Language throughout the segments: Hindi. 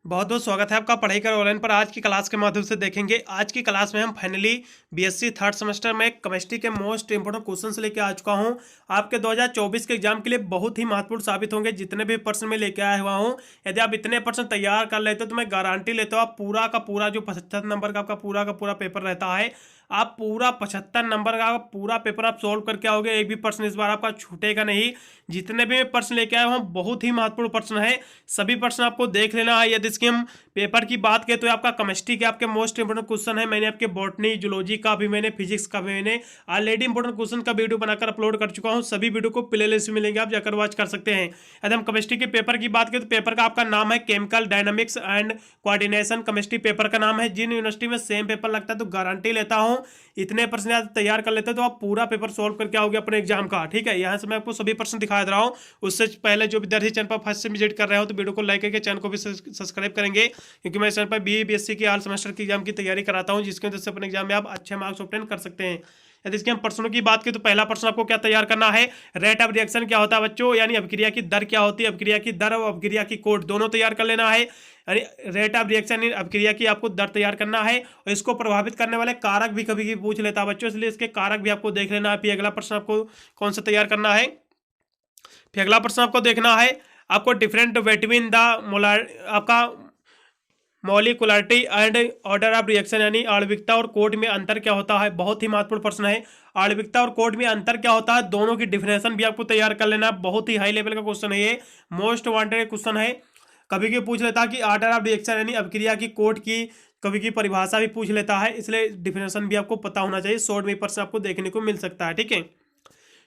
बहुत बहुत स्वागत है आपका पढ़ाई कर ऑनलाइन पर। आज की क्लास के माध्यम से देखेंगे। आज की क्लास में हम फाइनली बीएससी थर्ड सेमेस्टर में केमिस्ट्री के मोस्ट इंपोर्टेंट क्वेश्चन लेके आ चुका हूं। आपके 2024 के एग्जाम के लिए बहुत ही महत्वपूर्ण साबित होंगे। जितने भी प्रश्न में लेके आया हुआ हूं, यदि आप इतने प्रश्न तैयार कर लेते हो तो मैं गारंटी लेता हूँ आप पूरा का पूरा जो 75 नंबर का आपका पूरा का पूरा पेपर रहता है, आप पूरा 75 नंबर का पूरा पेपर आप सोल्व करके आओगे। एक भी प्रश्न इस बार आपका छूटेगा नहीं। जितने भी मैं प्रश्न लेके आया हूँ बहुत ही महत्वपूर्ण प्रश्न है। सभी प्रश्न आपको देख लेना है। यदि इसकी हम पेपर की बात करें तो आपका केमिस्ट्री के आपके मोस्ट इंपोर्टेंट क्वेश्चन है। मैंने आपके बॉटनी, जूलॉजी का भी, मैंने फिजिक्स का भी मैंने ऑलरेडी इंपोर्टेंट क्वेश्चन का वीडियो बनाकर अपलोड कर चुका हूँ। सभी वीडियो को प्ले लिस्ट में मिलेंगे, आप जाकर वॉच कर सकते हैं। यदि हम केमिस्ट्री के पेपर की बात करें तो पेपर का आपका नाम है chemical dynamics and coordination. Chemistry paper का नाम है। जिन यूनिवर्सिटी में सेम पेपर लगता है तो गारंटी लेता हूँ इतने प्रश्न आज तैयार कर लेते हैं तो आप पूरा पेपर सोल्व करके आओगे अपने एग्जाम का। ठीक है, यहाँ से मैं आपको सभी प्रश्न दिखा दे रहा हूँ। उससे पहले जो विद्यार्थी चैनल पर फर्स्ट से विजिट कर रहे हो तो वीडियो को लाइक करके चैनल को भी सब्सक्राइब करेंगे, क्योंकि मैं इस चैनल पर बीएससी की ऑल सेमेस्टर की एग्जाम की तैयारी कराता हूँ, जिसकी वजह से अपने एग्जाम में आप अच्छे मार्क्स ऑब्टेन कर सकते हैं। यदि इसके हम प्रश्नों की बात करें तो पहला प्रश्न आपको क्या तैयार करना है, रेट ऑफ रिएक्शन क्या होता है बच्चों, यानी अभिक्रिया की दर क्या होती है। अभिक्रिया की दर और अभिक्रिया की कोड दोनों तैयार कर लेना है। यानी रेट ऑफ रिएक्शन अभिक्रिया की आपको दर तैयार करना है, और इसको प्रभावित करने वाले कारक भी कभी कभी पूछ लेता है बच्चों, इसलिए इसके कारक भी आपको देख लेना है। फिर अगला प्रश्न आपको कौन सा तैयार करना है, फिर अगला प्रश्न आपको देखना है आपको डिफरेंट बिटवीन द मोलर आपका molecularity and order of reaction, यानी आणविकता और कोड में अंतर क्या होता है। बहुत ही महत्वपूर्ण प्रश्न है। आणविकता और कोड में अंतर क्या होता है, दोनों की डिफिनेशन भी आपको तैयार कर लेना है। बहुत ही हाई लेवल का क्वेश्चन है, ये मोस्ट वांटेड क्वेश्चन है। कभी भी पूछ लेता है कि ऑर्डर ऑफ रिएक्शन यानी अभिक्रिया की कोड की कभी की परिभाषा भी पूछ लेता है, इसलिए डिफिनेशन भी आपको पता होना चाहिए। शॉर्ट में प्रश्न आपको देखने को मिल सकता है। ठीक है,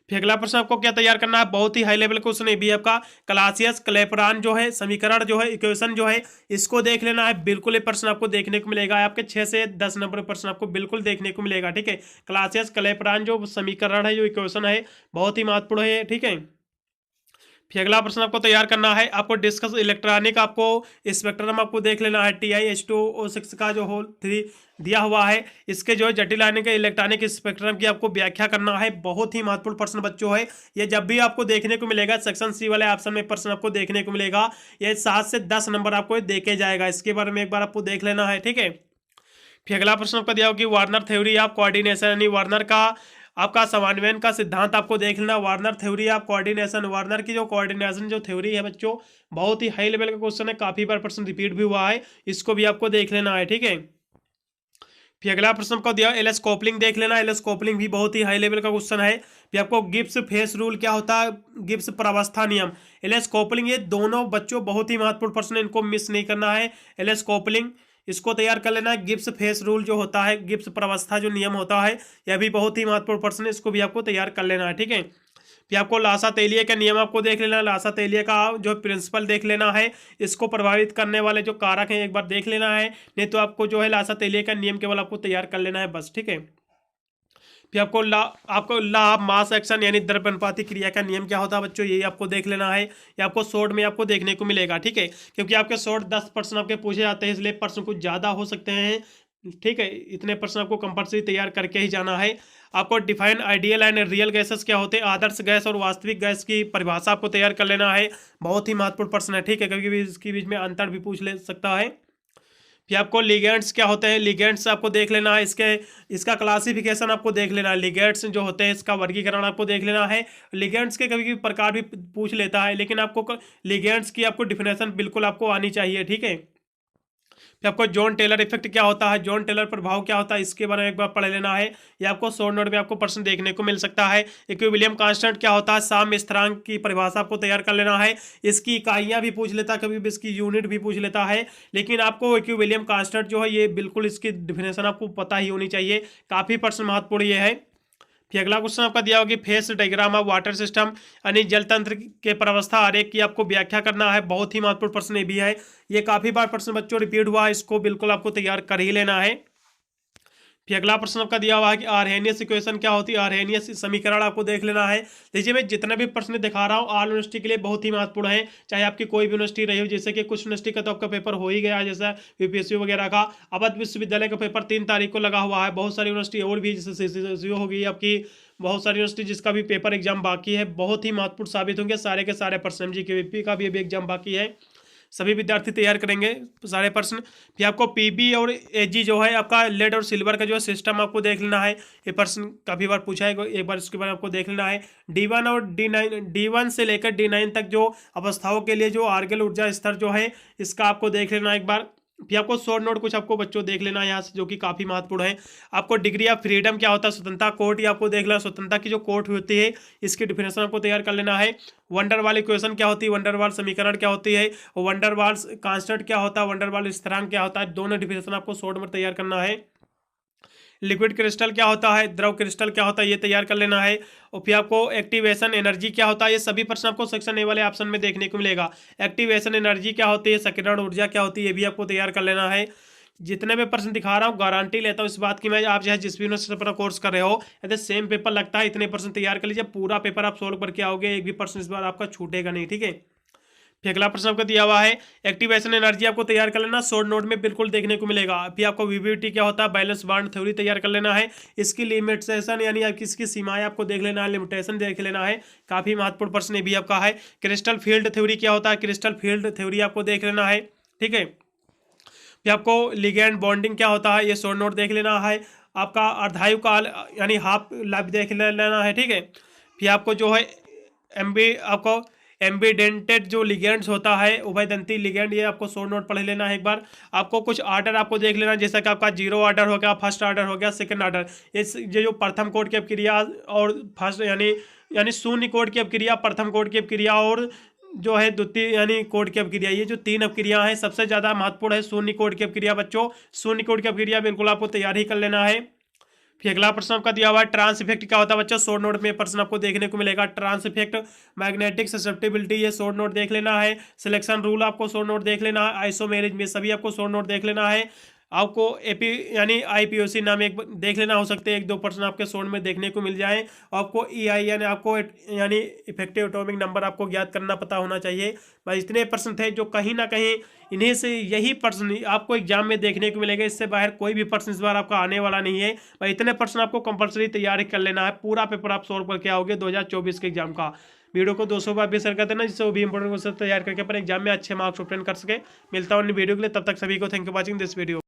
फिर अगला प्रश्न आपको क्या तैयार करना है, बहुत ही हाई लेवल क्वेश्चन है भी आपका। क्लासियस क्लेपरान जो है समीकरण जो है इक्वेशन जो है इसको देख लेना है। बिल्कुल ये प्रश्न आपको देखने को मिलेगा, आपके 6 से 10 नंबर प्रश्न आपको बिल्कुल देखने को मिलेगा। ठीक है, क्लासियस क्लेपरान जो समीकरण है, जो इक्वेशन है, बहुत ही महत्वपूर्ण है। ठीक है, फिर अगला प्रश्न आपको तैयार करना है आपको डिस्कस इलेक्ट्रॉनिक आपको स्पेक्ट्रम आपको देख लेना है। TiH2O6 का जो होल 3 दिया हुआ है, इसके जो है जटिल आयनिक इलेक्ट्रॉनिक स्पेक्ट्रम की आपको व्याख्या करना है। बहुत ही महत्वपूर्ण प्रश्न बच्चों है ये, जब भी आपको देखने को मिलेगा सेक्शन सी वाले ऑप्शन में प्रश्न आपको देखने को मिलेगा, ये 7 से 10 नंबर आपको देके जाएगा। इसके बारे में एक बार आपको देख लेना है। ठीक है, फिर अगला प्रश्न आपको दिया होगा कि वार्नर थ्योरी ऑफ कोऑर्डिनेशन, यानी वार्नर का आपका समन्वयन का सिद्धांत आपको देख लेना। Warner theory of coordination, Warner की जो कोऑर्डिनेशन जो थ्योरी है बच्चों, बहुत ही हाई लेवल का क्वेश्चन है, काफी बार प्रश्न रिपीट भी हुआ है, इसको भी आपको देख लेना है। ठीक है, फिर अगला प्रश्न आपको दिया एलएस कॉपलिंग देख लेना। एलएस कॉपलिंग भी बहुत ही हाई लेवल का क्वेश्चन है। फिर आपको गिब्स फेस रूल क्या होता है, गिब्स प्रावस्था नियम, एलएस कॉपलिंग, ये दोनों बच्चों बहुत ही महत्वपूर्ण प्रश्न है, इनको मिस नहीं करना है। एलएस कॉपलिंग इसको तैयार कर लेना है। गिब्स फेस रूल जो होता है, गिब्स प्रावस्था जो नियम होता है, यह भी बहुत ही महत्वपूर्ण प्रश्न है, इसको भी आपको तैयार कर लेना है। ठीक है, फिर आपको लासा तेलिया का नियम आपको देख लेना है। लासा तेलिया का जो प्रिंसिपल देख लेना है, इसको प्रभावित करने वाले जो कारक हैं एक बार देख लेना है, नहीं तो आपको जो है लासा तेलिया का नियम केवल आपको तैयार कर लेना है बस। ठीक है, फिर आपको ला ऑफ मास एक्शन यानी द्रव्यनुपाती क्रिया का नियम क्या होता है बच्चों, ये आपको देख लेना है। ये आपको शॉर्ट में आपको देखने को मिलेगा। ठीक है, क्योंकि आपके शॉर्ट 10 प्रश्न आपके पूछे जाते हैं, इसलिए प्रश्न कुछ ज़्यादा हो सकते हैं। ठीक है, इतने प्रश्न आपको कंपल्सरी तैयार करके ही जाना है। आपको define ideal and real gases क्या होते हैं, आदर्श गैस और वास्तविक गैस की परिभाषा आपको तैयार कर लेना है। बहुत ही महत्वपूर्ण प्रश्न है। ठीक है, कभी कभी इसके बीच में अंतर भी पूछ ले सकता है। फिर आपको लिगेंड्स क्या होते हैं, लिगेंड्स आपको देख लेना है। इसका क्लासिफिकेशन आपको देख लेना है। लिगेंड्स जो होते हैं इसका वर्गीकरण आपको देख लेना है। लिगेंड्स के कभी कभी प्रकार भी पूछ लेता है, लेकिन आपको लिगेंड्स की आपको डिफिनेशन बिल्कुल आपको आनी चाहिए। ठीक है, फिर आपको जॉन टेलर इफेक्ट क्या होता है, जॉन टेलर प्रभाव क्या होता है, इसके बारे में एक बार पढ़ लेना है। ये आपको शॉर्ट नोट में आपको प्रश्न देखने को मिल सकता है। इक्विलिब्रियम कांस्टेंट क्या होता है, साम्य स्थिरांक की परिभाषा आपको तैयार कर लेना है। इसकी इकाइयां भी पूछ लेता है, कभी भी इसकी यूनिट भी पूछ लेता है, लेकिन आपको इक्विलिब्रियम कांस्टेंट जो है ये बिल्कुल इसकी डिफिनेशन आपको पता ही होनी चाहिए। काफी प्रश्न महत्वपूर्ण ये है। फिर अगला क्वेश्चन आपका दिया होगा phase diagram of water system, यानी जल तंत्र के प्रवस्था आरेख की आपको व्याख्या करना है। बहुत ही महत्वपूर्ण प्रश्न ये भी है, ये काफी बार प्रश्न बच्चों रिपीट हुआ है, इसको बिल्कुल आपको तैयार कर ही लेना है। फिर अगला प्रश्न आपका दिया हुआ है कि आर्हेनियस इक्वेशन क्या होती है, आर्हेनियस समीकरण आपको देख लेना है। देखिए मैं जितने भी प्रश्न दिखा रहा हूँ ऑल यूनिवर्सिटी के लिए बहुत ही महत्वपूर्ण है, चाहे आपकी कोई भी यूनिवर्सिटी रही हो। जैसे कि कुछ यूनिवर्सिटी का तो आपका पेपर हो ही गया, जैसा यूपीएससी वगैरह का। अवध विश्वविद्यालय का पेपर 3 तारीख को लगा हुआ है। बहुत सारी यूनिवर्सिटी और भी, जैसे CCSU होगी आपकी, बहुत सारी यूनिवर्सिटी जिसका भी पेपर एग्जाम बाकी है, बहुत ही महत्वपूर्ण साबित होंगे सारे के सारे प्रश्न। MGQ का भी अभी एग्जाम बाकी है। सभी विद्यार्थी तैयार करेंगे सारे प्रश्न। फिर आपको पीबी और एजी जो है आपका लेड और सिल्वर का जो है सिस्टम आपको देख लेना है। ये प्रश्न काफ़ी बार पूछा है, एक बार इसके बारे में आपको देख लेना है। D1 और D1 से लेकर D9 तक जो अवस्थाओं के लिए जो आर्गन ऊर्जा स्तर जो है इसका आपको देख लेना एक बार। फिर आपको शॉर्ट नोट कुछ आपको बच्चों देख लेना है यहाँ से, जो कि काफ़ी महत्वपूर्ण है। आपको डिग्री ऑफ फ्रीडम क्या होता है, स्वतंत्रता कोट, ये आपको देख लेना, स्वतंत्रता की जो कोट होती है इसकी डिफिनेशन आपको तैयार कर लेना है। वंडरवाल इक्वेशन क्या होती है, वंडरवाल समीकरण क्या होती है, वंडरवाल कांस्टेंट क्या होता है, वंडरवाल स्थिरांक क्या होता है, दोनों डिफिनेशन आपको शॉर्ट में तैयार करना है। लिक्विड क्रिस्टल क्या होता है, द्रव क्रिस्टल क्या होता है, ये तैयार कर लेना है। और फिर आपको एक्टिवेशन एनर्जी क्या होता है, ये सभी प्रश्न आपको सेक्शन ए वाले ऑप्शन में देखने को मिलेगा। एक्टिवेशन एनर्जी क्या होती है, संकीर्ण ऊर्जा क्या होती है, ये भी आपको तैयार कर लेना है। जितने भी प्रश्न दिखा रहा हूँ गारंटी लेता हूँ इस बात की मैं, आप चाहे जिस भी यूनिवर्सिटी से अपना कोर्स कर रहे हो यदि सेम पेपर लगता है इतने प्रश्न तैयार कर लीजिए, पूरा पेपर आप सोल्व करके आओगे, एक भी प्रश्न इस बार आपका छूटेगा नहीं, ठीक है। फिर अगला प्रश्न आपको दिया हुआ है एक्टिवेशन एनर्जी आपको तैयार कर लेना, शॉर्ट नोट में बिल्कुल देखने को मिलेगा। फिर आपको वीवीटी क्या होता है, बैलेंस बाउंड थ्योरी तैयार कर लेना है। इसकी लिमिटेशन यानी आपकी इसकी सीमाएं आपको देख लेना है, लिमिटेशन देख लेना है, काफ़ी महत्वपूर्ण प्रश्न ये भी आपका है। क्रिस्टल फील्ड थ्योरी क्या होता है, क्रिस्टल फील्ड थ्योरी आपको देख लेना है, ठीक है। फिर आपको लिगेंड बॉन्डिंग क्या होता है, ये शॉर्ट नोट देख लेना है। आपका अर्धायु काल यानी हाफ लाइफ देख लेना है, ठीक है। फिर आपको जो है आपको एम्बिडेंटेड जो लिगेंड्स होता है, उभयदंती लिगेंड, ये आपको शॉर्ट नोट पढ़ लेना है एक बार। आपको कुछ ऑर्डर आपको देख लेना, जैसा कि आपका जीरो ऑर्डर हो गया, फर्स्ट ऑर्डर हो गया, सेकंड ऑर्डर। ये जो प्रथम कोड की अपक्रिया और फर्स्ट यानी शून्य कोड की अपक्रिया, प्रथम कोड की अपक्रिया और जो है द्वितीय यानी कोड की अपक्रिया, ये जो तीन अपक्रिया है सबसे ज़्यादा महत्वपूर्ण है शून्य कोड की अपक्रिया बच्चों। शून्य कोड की अपक्रिया बिल्कुल आपको तैयार ही कर लेना है। फिर अगला प्रश्न आपका दिया हुआ है ट्रांस इफेक्ट क्या होता है बच्चों, शॉर्ट नोट में प्रश्न आपको देखने को मिलेगा। ट्रांस इफेक्ट, मैग्नेटिक ससेप्टिबिलिटी, ये शॉर्ट नोट देख लेना है। सिलेक्शन रूल आपको शॉर्ट नोट देख लेना है। आइसोमेरिज में सभी आपको शॉर्ट नोट देख लेना है। आपको एपी यानी आईपीओसी नाम एक देख लेना, हो सकते हैं एक दो प्रश्न आपके शॉर्ट में देखने को मिल जाए। आपको ईआई यानी आपको यानी इफेक्टिव एटॉमिक नंबर आपको ज्ञात करना पता होना चाहिए। भाई इतने प्रश्न थे जो कहीं ना कहीं इन्हीं से यही प्रश्न आपको एग्जाम में देखने को मिलेगा, इससे बाहर कोई भी प्रश्न इस बार आपका आने वाला नहीं है। भाई इतने प्रश्न आपको कंपलसरी तैयारी कर लेना है, पूरा पेपर आप सॉल्व करके आओगे 2024 के एग्जाम का। वीडियो को 200 बार भी शेयर कर देना, जिससे वो भी इंपॉर्टेंट क्वेश्चन तैयार करके अपने एग्जाम में अच्छे मार्क्स ऑब्टेन कर सके। मिलता हूँ वीडियो के लिए, तब तक सभी को thank you watching this video.